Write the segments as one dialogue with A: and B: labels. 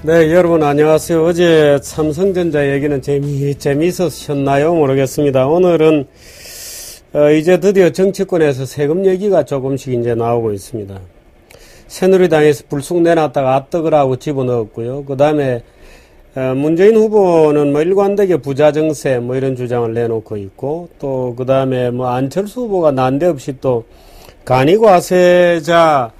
A: 네, 여러분 안녕하세요. 어제 삼성전자 얘기는 재미있으셨나요? 모르겠습니다. 오늘은 이제 드디어 정치권에서 세금 얘기가 조금씩 이제 나오고 있습니다. 새누리당에서 불쑥 내놨다가 압득을 하고 집어넣었고요. 그 다음에 문재인 후보는 뭐 일관되게 부자 정세 뭐 이런 주장을 내놓고 있고, 또 그 다음에 뭐 안철수 후보가 난데없이 또 간이과세자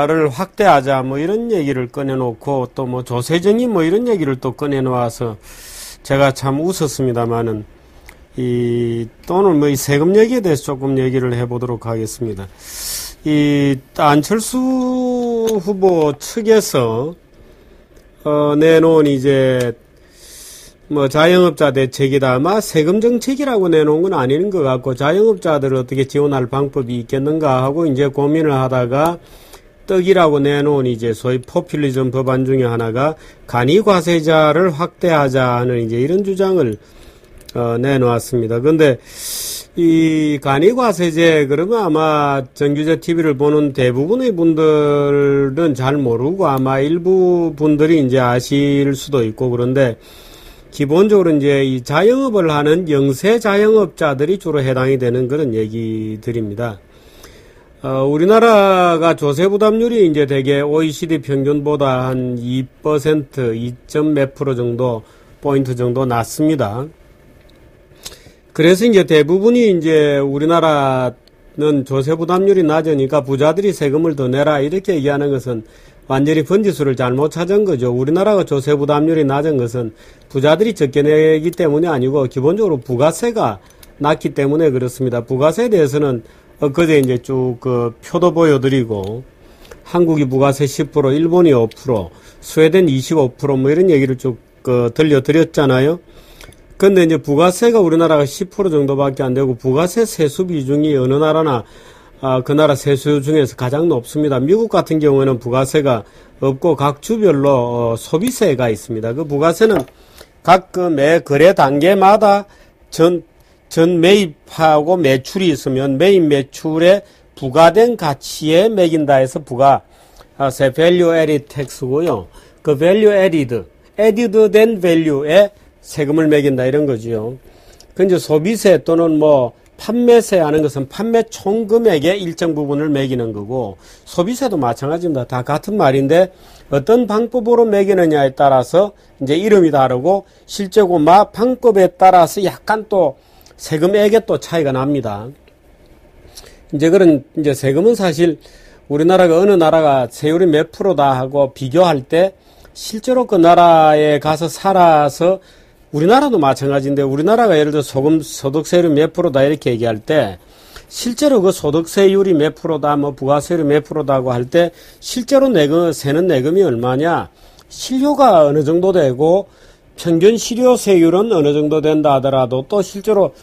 A: 를 확대하자 뭐 이런 얘기를 꺼내놓고, 또 뭐 조세정이 뭐 이런 얘기를 또 꺼내놓아서 제가 참 웃었습니다만은, 오늘 뭐 이 세금 얘기에 대해서 조금 얘기를 해보도록 하겠습니다. 안철수 후보 측에서 내놓은 이제 뭐 자영업자 대책이다. 아마 세금 정책이라고 내놓은 건 아닌 것 같고, 자영업자들을 어떻게 지원할 방법이 있겠는가 하고 이제 고민을 하다가 떡이라고 내놓은 이제 소위 포퓰리즘 법안 중에 하나가 간이과세자를 확대하자는 이제 이런 주장을 내놓았습니다. 근데 이 간이과세제 그러면 아마 정규제 TV를 보는 대부분의 분들은 잘 모르고 아마 일부 분들이 이제 아실 수도 있고, 그런데 기본적으로 이제 이 자영업을 하는 영세 자영업자들이 주로 해당이 되는 그런 얘기들입니다. 우리나라가 조세 부담률이 이제 대개 OECD 평균보다 한 2%, 2점 몇 프로 정도, 포인트 정도 낮습니다. 그래서 이제 대부분이 이제 우리나라는 조세 부담률이 낮으니까 부자들이 세금을 더 내라 이렇게 얘기하는 것은 완전히 번지수를 잘못 찾은 거죠. 우리나라가 조세 부담률이 낮은 것은 부자들이 적게 내기 때문이 아니고 기본적으로 부가세가 낮기 때문에 그렇습니다. 부가세에 대해서는 그제 이제 쭉 표도 보여드리고, 한국이 부가세 10%, 일본이 5%, 스웨덴 25% 뭐 이런 얘기를 쭉 들려드렸잖아요. 근데 이제 부가세가 우리나라가 10% 정도밖에 안 되고, 부가세 세수 비중이 어느 나라나 그 나라 세수 중에서 가장 높습니다. 미국 같은 경우에는 부가세가 없고 각 주별로 소비세가 있습니다. 그 부가세는 각 매 거래 단계마다 전 매입하고 매출이 있으면 매입 매출에 부과된 가치에 매긴다 해서 부가세 value added tax고요. 그 value added 된 value에 세금을 매긴다 이런 거지요. 그 이제 소비세 또는 뭐 판매세 하는 것은 판매 총 금액의 일정 부분을 매기는 거고, 소비세도 마찬가지입니다. 다 같은 말인데 어떤 방법으로 매기느냐에 따라서 이제 이름이 다르고 실제고 방법에 따라서 약간 또 세금액에 또 차이가 납니다. 이제 세금은 사실 우리나라가 어느 나라가 세율이 몇 프로다 하고 비교할 때 실제로 그 나라에 가서 살아서, 우리나라도 마찬가지인데 우리나라가 예를 들어 소득세율이 몇 프로다 이렇게 얘기할 때 실제로 그 소득세율이 몇 프로다 뭐 부가세율이 몇 프로다고 할 때 실제로 세는 내금이 얼마냐, 실효가 어느 정도 되고 평균 실효세율은 어느 정도 된다 하더라도 또 실제로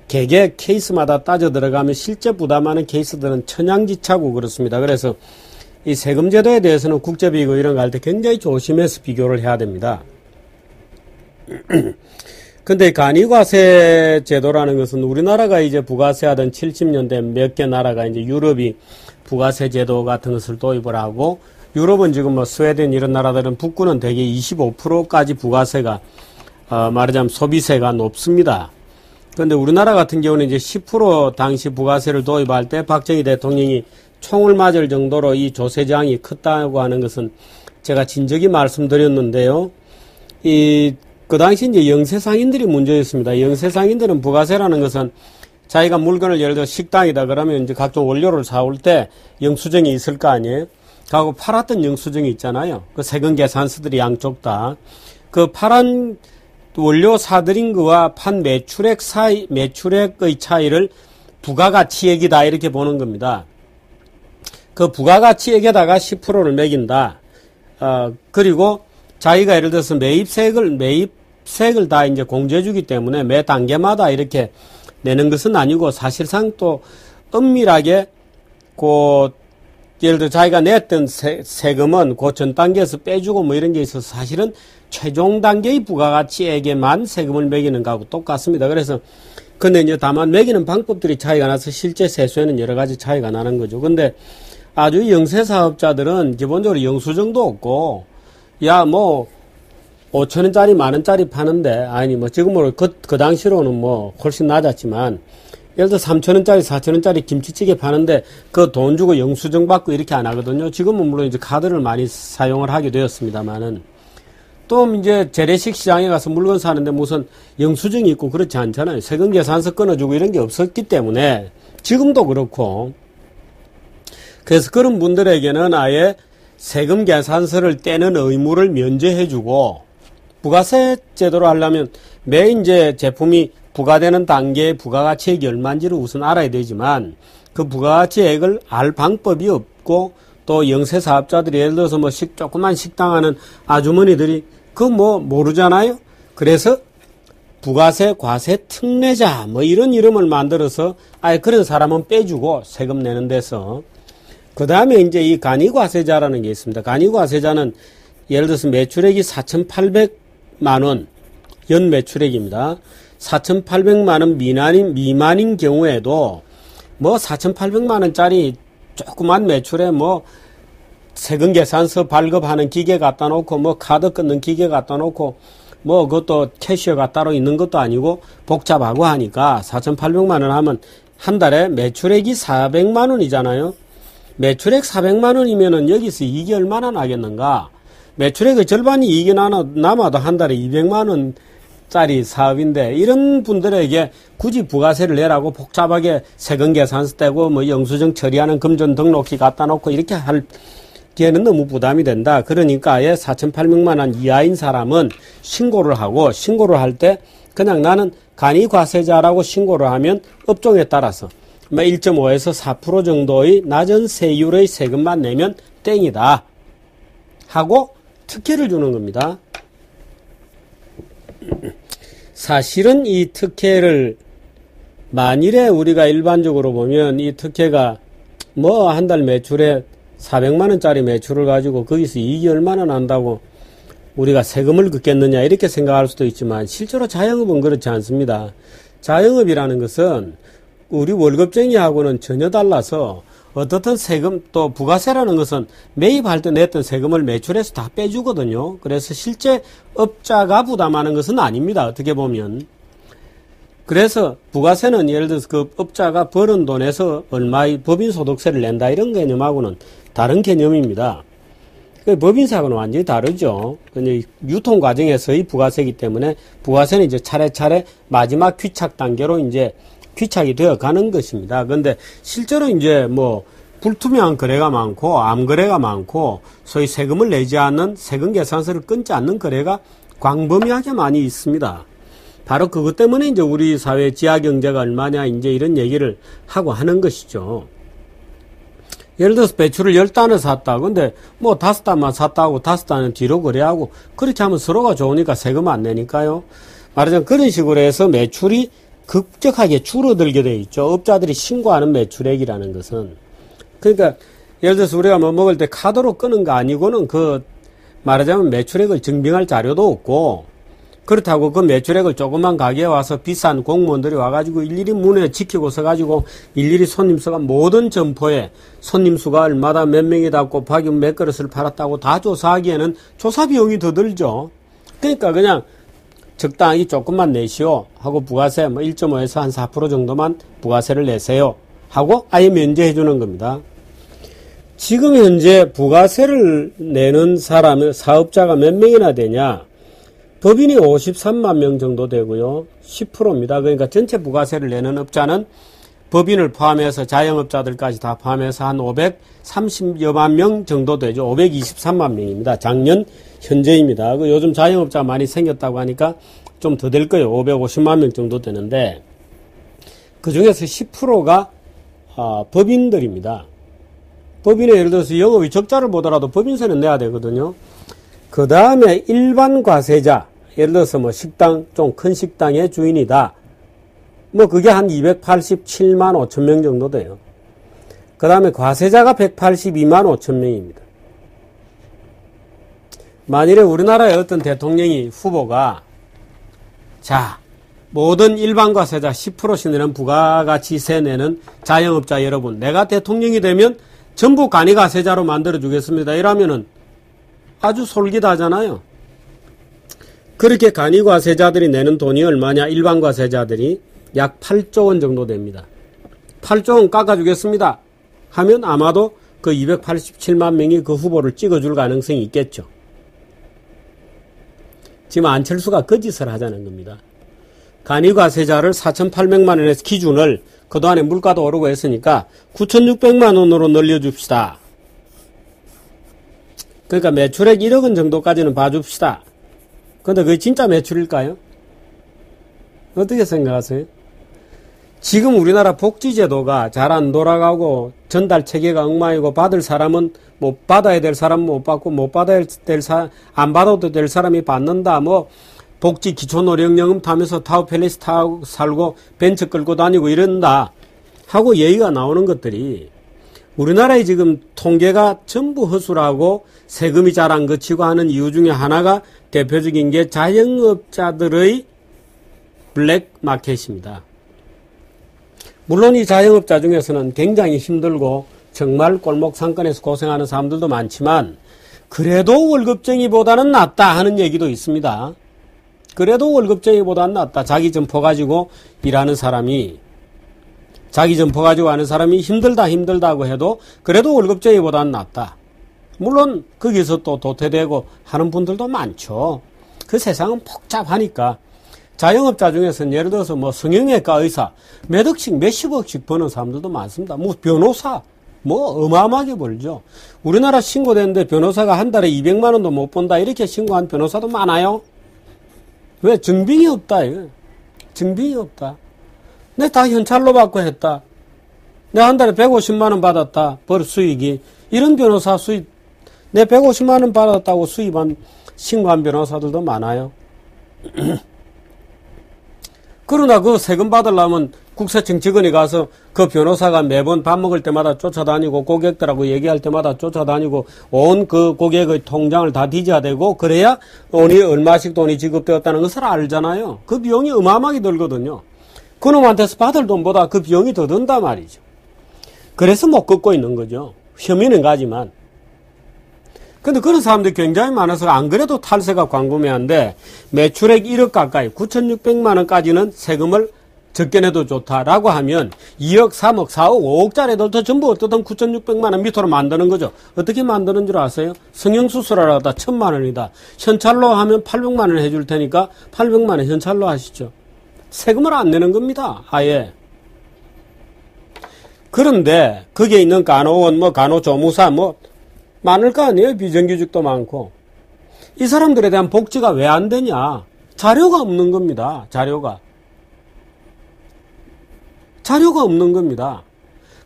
A: 개개 케이스마다 따져 들어가면 실제 부담하는 케이스들은 천양지차고 그렇습니다. 그래서 이 세금 제도에 대해서는 국제비교 이런 거 할 때 굉장히 조심해서 비교를 해야 됩니다. 근데 간이과세 제도라는 것은 우리나라가 이제 부가세 하던 70년대 몇 개 나라가 이제 유럽이 부가세 제도 같은 것을 도입을 하고, 유럽은 지금 뭐 스웨덴 이런 나라들은 북구는 대개 25%까지 부가세가 말하자면 소비세가 높습니다. 그런데 우리나라 같은 경우는 이제 10% 당시 부가세를 도입할 때 박정희 대통령이 총을 맞을 정도로 이 조세저항이 컸다고 하는 것은 제가 진적이 말씀드렸는데요. 그 당시 이제 영세상인들이 문제였습니다. 영세상인들은 부가세라는 것은 자기가 물건을 예를 들어 식당이다 그러면 이제 각종 원료를 사올 때 영수증이 있을 거 아니에요? 하고 팔았던 영수증이 있잖아요. 그 세금 계산서들이 양쪽 다. 그 팔은 원료 사들인 거와 판 매출액의 차이를 부가가치액이다 이렇게 보는 겁니다. 그 부가가치액에다가 10%를 매긴다. 그리고 자기가 예를 들어서 매입세액을 다 이제 공제해주기 때문에 매 단계마다 이렇게 내는 것은 아니고, 사실상 또 엄밀하게 예를 들어 자기가 냈던 세금은 그 전 단계에서 빼주고 뭐 이런 게 있어서 사실은 최종 단계의 부가가치액에만 세금을 매기는 거하고 똑같습니다. 그래서 근데 이제 다만 매기는 방법들이 차이가 나서 실제 세수에는 여러 가지 차이가 나는 거죠. 근데 아주 영세 사업자들은 기본적으로 영수증도 없고 야, 뭐, 5천원짜리, 만원짜리 파는데, 아니, 뭐, 지금으로, 그 당시로는 뭐, 훨씬 낮았지만, 예를 들어 3천원짜리, 4천원짜리 김치찌개 파는데, 그 돈 주고 영수증 받고 이렇게 안 하거든요. 지금은 물론 이제 카드를 많이 사용을 하게 되었습니다만은, 또 이제 재래식 시장에 가서 물건 사는데 무슨 영수증이 있고 그렇지 않잖아요. 세금 계산서 끊어주고 이런 게 없었기 때문에, 지금도 그렇고, 그래서 그런 분들에게는 아예 세금 계산서를 떼는 의무를 면제해주고, 부가세 제도로 하려면 매 이제 제품이 부과되는 단계의 부가가치액이 얼마인지를 우선 알아야 되지만, 그 부가가치액을 알 방법이 없고, 또 영세 사업자들이 예를 들어서 뭐 조그만 식당 하는 아주머니들이 그거 뭐 모르잖아요. 그래서 부가세 과세 특례자 뭐 이런 이름을 만들어서 아예 그런 사람은 빼주고 세금 내는 데서, 그 다음에 이제 이 간이과세자라는 게 있습니다. 간이과세자는 예를 들어서 매출액이 4,800만원 연 매출액입니다. 4,800만원 미만인 경우에도 뭐 4,800만원짜리 조그만 매출에 뭐 세금 계산서 발급하는 기계 갖다 놓고 뭐 카드 끊는 기계 갖다 놓고 뭐 그것도 캐시어가 따로 있는 것도 아니고 복잡하고 하니까 4,800만원 하면 한 달에 매출액이 400만원이잖아요. 매출액 400만원이면은 여기서 이익이 얼마나 나겠는가? 매출액의 절반이 이익이 남아도 한 달에 200만원짜리 사업인데, 이런 분들에게 굳이 부가세를 내라고 복잡하게 세금 계산서 떼고 뭐 영수증 처리하는 금전 등록기 갖다 놓고 이렇게 하기에는 너무 부담이 된다. 그러니까 아예 4,800만원 이하인 사람은 신고를 하고, 신고를 할 때 그냥 나는 간이과세자라고 신고를 하면 업종에 따라서 1.5에서 4% 정도의 낮은 세율의 세금만 내면 땡이다 하고 특혜를 주는 겁니다. 사실은 이 특혜를 만일에 우리가 일반적으로 보면 이 특혜가 뭐 한 달 매출에 400만원짜리 매출을 가지고 거기서 이익이 얼마나 난다고 우리가 세금을 긋겠느냐 이렇게 생각할 수도 있지만, 실제로 자영업은 그렇지 않습니다. 자영업이라는 것은 우리 월급쟁이하고는 전혀 달라서 어떻든 세금, 또 부가세라는 것은 매입할 때 냈던 세금을 매출에서 다 빼주거든요. 그래서 실제 업자가 부담하는 것은 아닙니다. 어떻게 보면. 그래서 부가세는 예를 들어서 그 업자가 벌은 돈에서 얼마의 법인소득세를 낸다 이런 개념하고는 다른 개념입니다. 법인세하고는 완전히 다르죠. 유통 과정에서의 부가세이기 때문에 부가세는 이제 차례차례 마지막 귀착 단계로 이제 귀착이 되어 가는 것입니다. 그런데 실제로 이제 뭐 불투명한 거래가 많고 암거래가 많고 소위 세금을 내지 않는, 세금 계산서를 끊지 않는 거래가 광범위하게 많이 있습니다. 바로 그것 때문에 이제 우리 사회 지하 경제가 얼마냐 이제 이런 얘기를 하고 하는 것이죠. 예를 들어서 배추를 10단을 샀다. 근데 뭐 5단만 샀다 하고 5단은 뒤로 거래하고 그렇게 하면 서로가 좋으니까 세금 안 내니까요. 말하자면 그런 식으로 해서 매출이 급격하게 줄어들게 돼 있죠. 업자들이 신고하는 매출액이라는 것은. 그러니까 예를 들어서 우리가 뭐 먹을 때 카드로 끄는 거 아니고는 그 말하자면 매출액을 증빙할 자료도 없고, 그렇다고 그 매출액을 조그만 가게에 와서 비싼 공무원들이 와가지고 일일이 문에 지키고 서가지고 일일이 손님 수가 모든 점포에 손님 수가 얼마다 몇 명이다 곱하기 몇 그릇을 팔았다고 다 조사하기에는 조사 비용이 더 들죠. 그러니까 그냥 적당히 조금만 내시오 하고 부가세 뭐 1.5에서 한 4% 정도만 부가세를 내세요 하고 아예 면제해 주는 겁니다. 지금 현재 부가세를 내는 사람은 사업자가 몇 명이나 되냐? 법인이 53만 명 정도 되고요. 10%입니다. 그러니까 전체 부가세를 내는 업자는 법인을 포함해서 자영업자들까지 다 포함해서 한 530여만 명 정도 되죠. 523만 명입니다. 작년 현재입니다. 요즘 자영업자가 많이 생겼다고 하니까 좀 더 될 거예요. 550만 명 정도 되는데 그 중에서 10%가 법인들입니다. 법인에 예를 들어서 영업이 적자를 보더라도 법인세는 내야 되거든요. 그 다음에 일반 과세자, 예를 들어서 뭐 식당, 좀 큰 식당의 주인이다. 뭐 그게 한 287만 5천 명 정도 돼요. 그 다음에 과세자가 182만 5천 명입니다. 만일에 우리나라의 어떤 대통령이 후보가 자, 모든 일반 과세자 10%씩 내는 부가가치세 내는 자영업자 여러분, 내가 대통령이 되면 전부 간이과세자로 만들어 주겠습니다. 이러면은 아주 솔깃하잖아요. 그렇게 간이과세자들이 내는 돈이 얼마냐? 일반과세자들이 약 8조 원 정도 됩니다. 8조 원 깎아주겠습니다 하면 아마도 그 287만 명이 그 후보를 찍어줄 가능성이 있겠죠. 지금 안철수가 거짓을 하자는 겁니다. 간이과세자를 4,800만 원에서 기준을 그동안에 물가도 오르고 했으니까 9,600만 원으로 늘려줍시다. 그러니까 매출액 1억 원 정도까지는 봐줍시다. 근데 그게 진짜 매출일까요? 어떻게 생각하세요? 지금 우리나라 복지제도가 잘 안 돌아가고 전달 체계가 엉망이고 받을 사람은 못 받아야 될 사람은 못 받고 못 받아야 될 안 받아도 될 사람이 받는다. 뭐 복지 기초노령연금 타면서 타워팰리스 타고 살고 벤츠 끌고 다니고 이런다 하고 얘기가 나오는 것들이 우리나라의 지금 통계가 전부 허술하고 세금이 잘 안 거치고 하는 이유 중에 하나가 대표적인 게 자영업자들의 블랙 마켓입니다. 물론 이 자영업자 중에서는 굉장히 힘들고 정말 골목 상권에서 고생하는 사람들도 많지만 그래도 월급쟁이보다는 낫다 하는 얘기도 있습니다. 그래도 월급쟁이보다는 낫다. 자기 점포 가지고 일하는 사람이 자기 점포 가지고 하는 사람이 힘들다고 해도 그래도 월급쟁이보다는 낫다. 물론 거기서 또 도태되고 하는 분들도 많죠. 그 세상은 복잡하니까. 자영업자 중에서는 예를 들어서 뭐 성형외과 의사 몇 억씩 몇십억씩 버는 사람들도 많습니다. 뭐 변호사 뭐 어마어마하게 벌죠. 우리나라 신고되는데 변호사가 한 달에 200만 원도 못 번다 이렇게 신고한 변호사도 많아요. 왜? 증빙이 없다. 이거. 증빙이 없다. 내 다 현찰로 받고 했다. 내가 한 달에 150만 원 받았다. 벌 수익이. 이런 변호사 수입 내 150만 원 받았다고 수입한 신고한 변호사들도 많아요. 그러나 그 세금 받으려면 국세청 직원이 가서 그 변호사가 매번 밥 먹을 때마다 쫓아다니고 고객들하고 얘기할 때마다 쫓아다니고 온 그 고객의 통장을 다 뒤져야 되고 그래야 돈이 얼마씩 돈이 지급되었다는 것을 알잖아요. 그 비용이 어마어마하게 들거든요. 그놈한테서 받을 돈보다 그 비용이 더 든단 말이죠. 그래서 못 걷고 있는 거죠. 혐의는 가지만. 근데 그런 사람들이 굉장히 많아서 안 그래도 탈세가 광범위한데 매출액 1억 가까이 9,600만 원까지는 세금을 적게 내도 좋다라고 하면 2억, 3억, 4억, 5억짜리들도 전부 어떻든 9,600만 원 밑으로 만드는 거죠. 어떻게 만드는 줄 아세요? 성형수술하러 갔다 1,000만 원이다. 현찰로 하면 800만 원 해줄 테니까 800만 원 현찰로 하시죠. 세금을 안 내는 겁니다. 아예. 그런데 거기에 있는 간호원, 뭐 간호조무사, 뭐 많을 거 아니에요. 비정규직도 많고. 이 사람들에 대한 복지가 왜 안 되냐? 자료가 없는 겁니다. 자료가 없는 겁니다.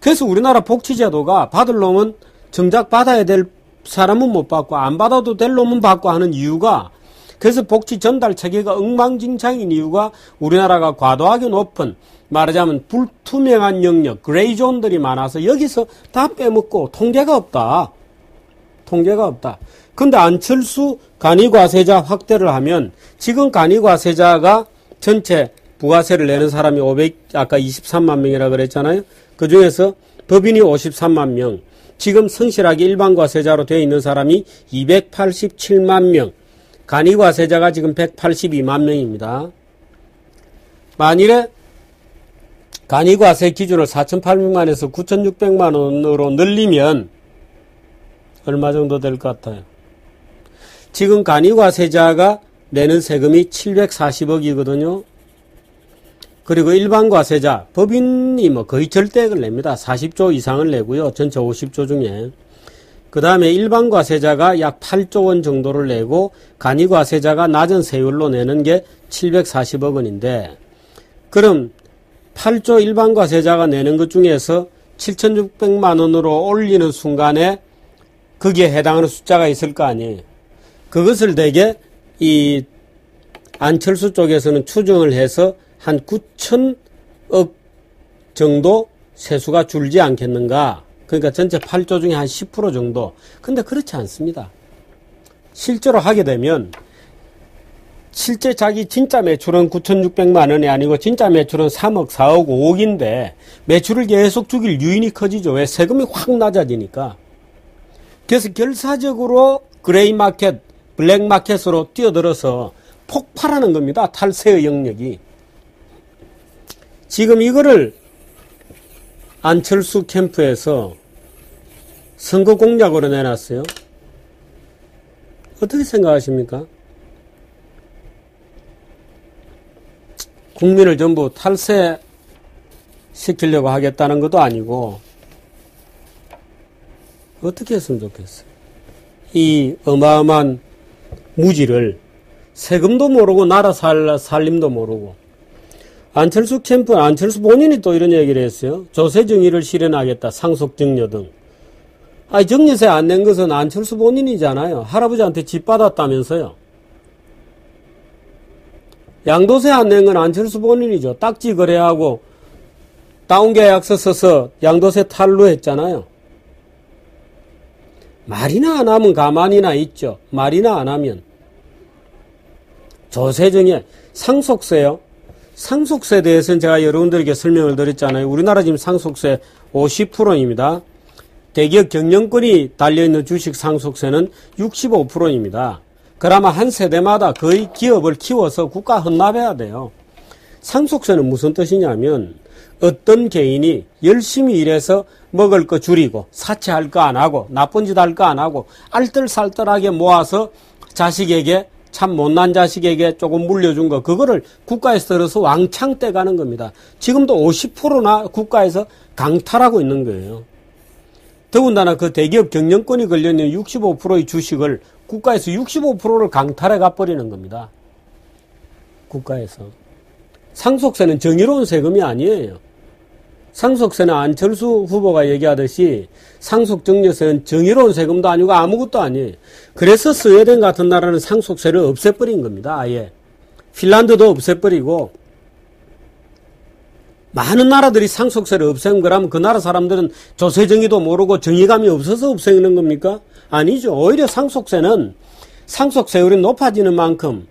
A: 그래서 우리나라 복지제도가 받을 놈은 정작 받아야 될 사람은 못 받고 안 받아도 될 놈은 받고 하는 이유가 그래서 복지 전달 체계가 엉망진창인 이유가 우리나라가 과도하게 높은 말하자면 불투명한 영역, 그레이존들이 많아서 여기서 다 빼먹고 통계가 없다. 근데 안철수 간이과세자 확대를 하면 지금 간이과세자가 전체 부가세를 내는 사람이 아까 23만 명이라 그랬잖아요. 그 중에서 법인이 53만 명, 지금 성실하게 일반과세자로 되어 있는 사람이 287만 명, 간이과세자가 지금 182만 명입니다. 만일에 간이과세 기준을 4,800만에서 9,600만 원으로 늘리면 얼마 정도 될 것 같아요? 지금 간이과세자가 내는 세금이 740억이거든요. 그리고 일반과세자, 법인이 뭐 거의 절대액을 냅니다. 40조 이상을 내고요. 전체 50조 중에. 그 다음에 일반과세자가 약 8조 원 정도를 내고 간이과세자가 낮은 세율로 내는 게 740억 원인데 그럼 8조 일반과세자가 내는 것 중에서 7,600만 원으로 올리는 순간에 거기에 해당하는 숫자가 있을 거 아니에요. 그것을 대개 이 안철수 쪽에서는 추정을 해서 한 9천억 정도 세수가 줄지 않겠는가. 그러니까 전체 8조 중에 한 10% 정도. 근데 그렇지 않습니다. 실제로 하게 되면 실제 자기 진짜 매출은 9,600만 원이 아니고 진짜 매출은 3억, 4억, 5억인데 매출을 계속 죽일 유인이 커지죠. 왜? 세금이 확 낮아지니까. 그래서 결사적으로 그레이 마켓, 블랙 마켓으로 뛰어들어서 폭발하는 겁니다. 탈세의 영역이. 지금 이거를 안철수 캠프에서 선거 공약으로 내놨어요. 어떻게 생각하십니까? 국민을 전부 탈세시키려고 하겠다는 것도 아니고 어떻게 했으면 좋겠어요? 이 어마어마한 무지를 세금도 모르고 나라 살림도 모르고 안철수 캠프, 안철수 본인이 또 이런 얘기를 했어요. 조세정의를 실현하겠다. 상속증여 등. 아니 정여세 안 낸 것은 안철수 본인이잖아요. 할아버지한테 집 받았다면서요. 양도세 안 낸 건 안철수 본인이죠. 딱지 거래하고 다운계약서 써서 양도세 탈루했잖아요. 말이나 안 하면 가만히나 있죠. 말이나 안 하면. 조세정의 상속세요. 상속세에 대해서는 제가 여러분들에게 설명을 드렸잖아요. 우리나라 지금 상속세 50%입니다. 대기업 경영권이 달려있는 주식 상속세는 65%입니다. 그러면 한 세대마다 거의 기업을 키워서 국가 헌납해야 돼요. 상속세는 무슨 뜻이냐면 어떤 개인이 열심히 일해서 먹을 거 줄이고 사채할 거 안 하고 나쁜 짓 할 거 안 하고 알뜰살뜰하게 모아서 자식에게 참 못난 자식에게 조금 물려준 거 그거를 국가에서 들어서 왕창 떼가는 겁니다. 지금도 50%나 국가에서 강탈하고 있는 거예요. 더군다나 그 대기업 경영권이 걸려있는 65%의 주식을 국가에서 65%를 강탈해 가버리는 겁니다. 국가에서. 상속세는 정의로운 세금이 아니에요. 상속세는 안철수 후보가 얘기하듯이 상속증여세는 정의로운 세금도 아니고 아무것도 아니에요. 그래서 스웨덴 같은 나라는 상속세를 없애버린 겁니다. 아예. 핀란드도 없애버리고 많은 나라들이 상속세를 없앤 거라면 그 나라 사람들은 조세정의도 모르고 정의감이 없어서 없애는 겁니까? 아니죠. 오히려 상속세는 상속세율이 높아지는 만큼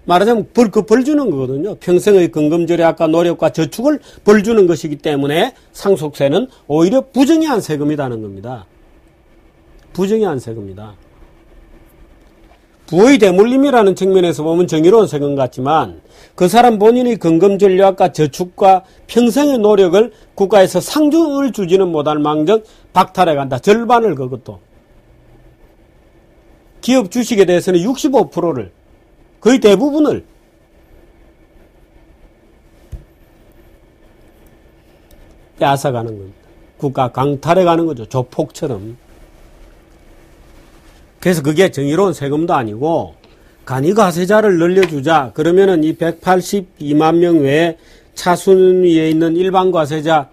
A: 말하자면 벌 주는 거거든요. 평생의 근검절약과 노력과 저축을 벌 주는 것이기 때문에 상속세는 오히려 부정의한 세금이라는 겁니다. 부정의한 세금이다. 부의 대물림이라는 측면에서 보면 정의로운 세금 같지만 그 사람 본인의 근검전략과 저축과 평생의 노력을 국가에서 상중을 주지는 못할 망정 박탈해 간다. 절반을 그것도. 기업 주식에 대해서는 65%를 거의 대부분을 빼앗아가는 겁니다. 국가 강탈해가는 거죠. 조폭처럼. 그래서 그게 정의로운 세금도 아니고 간이과세자를 늘려주자. 그러면은 이 182만 명 외에 차순위에 있는 일반과세자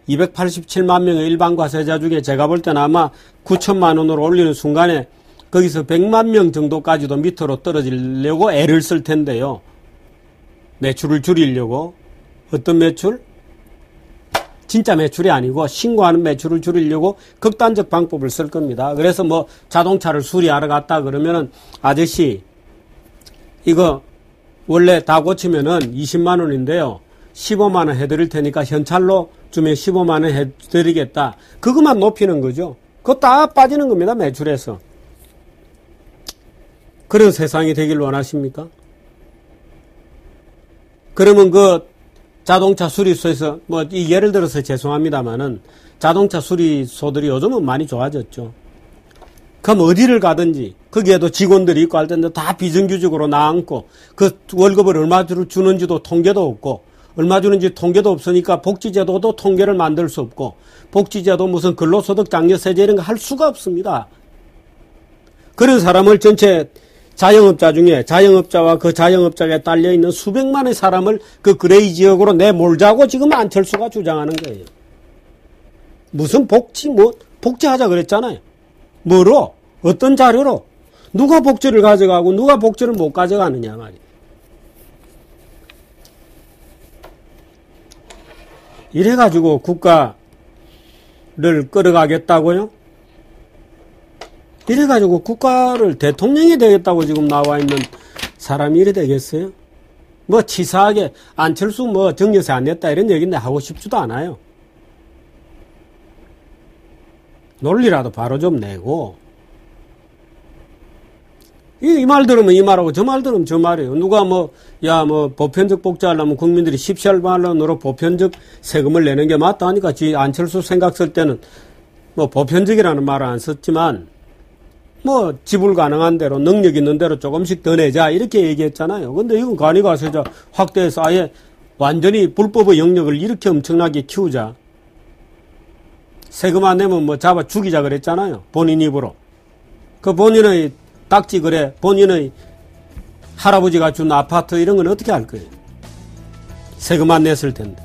A: 287만 명의 일반과세자 중에 제가 볼 때는 아마 9천만 원으로 올리는 순간에 거기서 100만 명 정도까지도 밑으로 떨어지려고 애를 쓸 텐데요. 매출을 줄이려고. 어떤 매출? 진짜 매출이 아니고 신고하는 매출을 줄이려고 극단적 방법을 쓸 겁니다. 그래서 뭐 자동차를 수리하러 갔다 그러면은 아저씨 이거 원래 다 고치면은 20만 원인데요. 15만 원 해드릴 테니까 현찰로 주면 15만 원 해드리겠다. 그것만 높이는 거죠. 그거 다 빠지는 겁니다. 매출에서. 그런 세상이 되길 원하십니까? 그러면 그 자동차 수리소에서 뭐 예를 들어서 죄송합니다만은 자동차 수리소들이 요즘은 많이 좋아졌죠. 그럼 어디를 가든지 거기에도 직원들이 있고 할 텐데 다 비정규직으로 나앉고 그 월급을 얼마 주는지도 통계도 없고 얼마 주는지 통계도 없으니까 복지제도도 통계를 만들 수 없고 복지제도 무슨 근로소득 장려세제 이런 거 할 수가 없습니다. 그런 사람을 전체 자영업자 중에 자영업자와 그 자영업자에 딸려있는 수백만의 사람을 그 그레이 지역으로 내몰자고 지금 안철수가 주장하는 거예요. 무슨 복지하자 그랬잖아요. 뭐로? 어떤 자료로? 누가 복지를 가져가고 누가 복지를 못 가져가느냐 말이에요. 이래가지고 국가를 끌어가겠다고요? 이래가지고 국가를 대통령이 되겠다고 지금 나와 있는 사람이 이래 되겠어요? 뭐 치사하게 안철수 뭐 정여세 안 냈다 이런 얘기인데 하고 싶지도 않아요. 논리라도 바로 좀 내고 이 말 들으면 이 말하고 저 말 들으면 저 말이에요. 누가 보편적 복지하려면 국민들이 십시할반론으로 보편적 세금을 내는 게 맞다 하니까 안철수 생각 쓸 때는 보편적이라는 말을 안 썼지만 지불 가능한 대로 능력 있는 대로 조금씩 더 내자 이렇게 얘기했잖아요. 근데 이건 관이가세자 확대해서 아예 완전히 불법의 영역을 이렇게 엄청나게 키우자. 세금 안 내면 잡아 죽이자 그랬잖아요. 본인 입으로. 그 본인의 딱지 그래, 본인의 할아버지가 준 아파트 이런 건 어떻게 할 거예요? 세금 안 냈을 텐데.